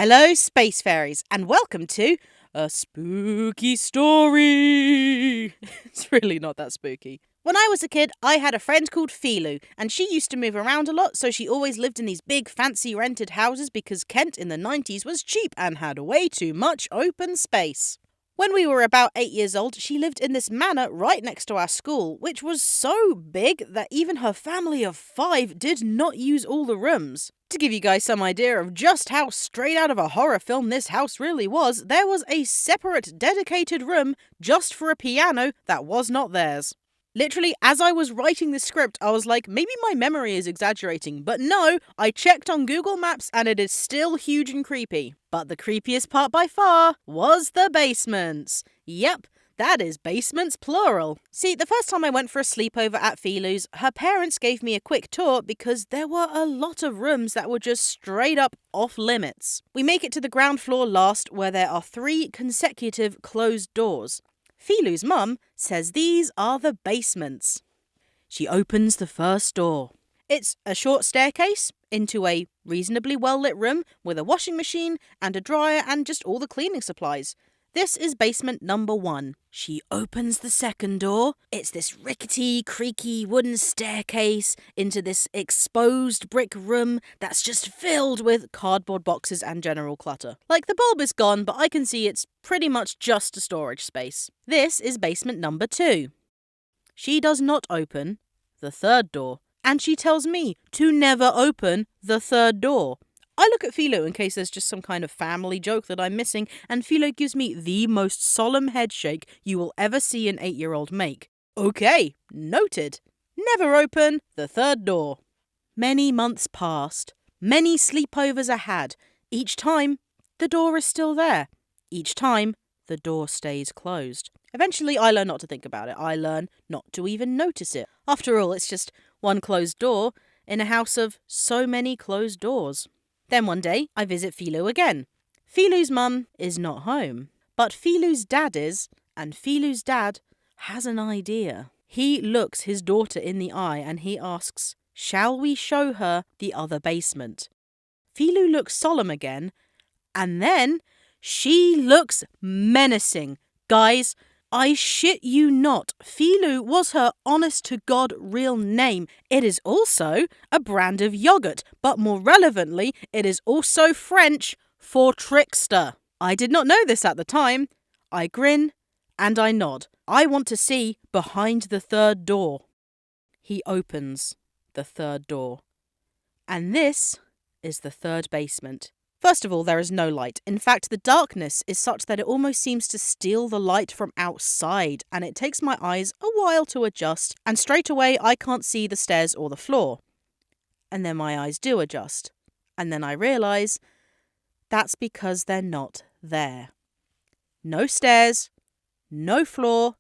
Hello, Space Fairies, and welcome to A Spooky Story. It's really not that spooky. When I was a kid, I had a friend called Philu, and she used to move around a lot, so she always lived in these big, fancy rented houses because Kent in the 90s was cheap and had way too much open space. When we were about 8 years old, she lived in this manor right next to our school, which was so big that even her family of 5 did not use all the rooms. To give you guys some idea of just how straight out of a horror film this house really was, there was a separate dedicated room just for a piano that was not theirs. Literally, as I was writing this script, I was like, maybe my memory is exaggerating, but no, I checked on Google Maps and it is still huge and creepy. But the creepiest part by far was the basements. Yep, that is basements plural. See, the first time I went for a sleepover at Philu's, her parents gave me a quick tour because there were a lot of rooms that were just straight up off limits. We make it to the ground floor last, where there are 3 consecutive closed doors. Philu's mum says these are the basements. She opens the first door. It's a short staircase into a reasonably well-lit room with a washing machine and a dryer and just all the cleaning supplies. This is basement number 1. She opens the second door. It's this rickety, creaky wooden staircase into this exposed brick room that's just filled with cardboard boxes and general clutter. Like, the bulb is gone, but I can see it's pretty much just a storage space. This is basement number 2. She does not open the third door, and she tells me to never open the third door. I look at Philu in case there's just some kind of family joke that I'm missing, and Philu gives me the most solemn headshake you will ever see an 8-year-old make. Okay, noted. Never open the third door. Many months passed. Many sleepovers are had. Each time, the door is still there. Each time, the door stays closed. Eventually, I learn not to think about it. I learn not to even notice it. After all, it's just one closed door in a house of so many closed doors. Then one day, I visit Philu again. Philu's mum is not home, but Philu's dad is, and Philu's dad has an idea. He looks his daughter in the eye and he asks, "Shall we show her the other basement?" Philu looks solemn again, and then she looks menacing. Guys, I shit you not, Philu was her honest-to-God real name. It is also a brand of yogurt, but more relevantly, it is also French for trickster. I did not know this at the time. I grin and I nod. I want to see behind the third door. He opens the third door. And this is the third basement. First of all, there is no light. In fact, the darkness is such that it almost seems to steal the light from outside, and it takes my eyes a while to adjust, and straight away I can't see the stairs or the floor. And then my eyes do adjust, and then I realise that's because they're not there. No stairs, no floor.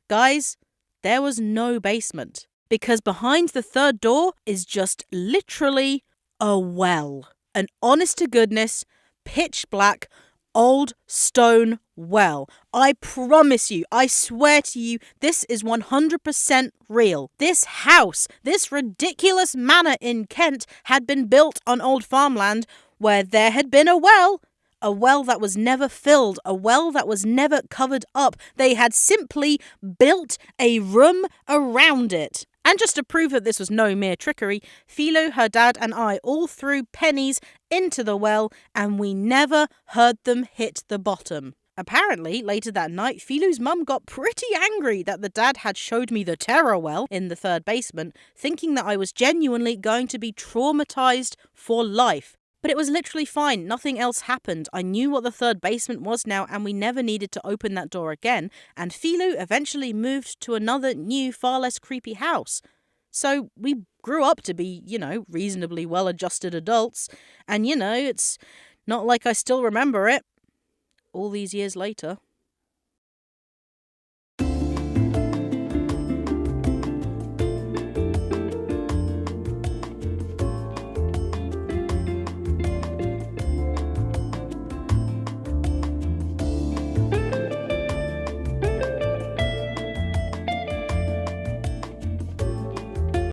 Guys, there was no basement, because behind the third door is just literally a well. An honest-to-goodness, pitch-black, old stone well. I promise you, I swear to you, this is 100% real. This house, this ridiculous manor in Kent, had been built on old farmland where there had been a well that was never filled, a well that was never covered up. They had simply built a room around it. And just to prove that this was no mere trickery, Philu, her dad, and I all threw pennies into the well, and we never heard them hit the bottom. Apparently, later that night, Philu's mum got pretty angry that the dad had showed me the terror well in the third basement, thinking that I was genuinely going to be traumatized for life. But it was literally fine. Nothing else happened. I knew what the third basement was now, and we never needed to open that door again. And Philu eventually moved to another new, far less creepy house. So we grew up to be, reasonably well-adjusted adults. And, it's not like I still remember it all these years later.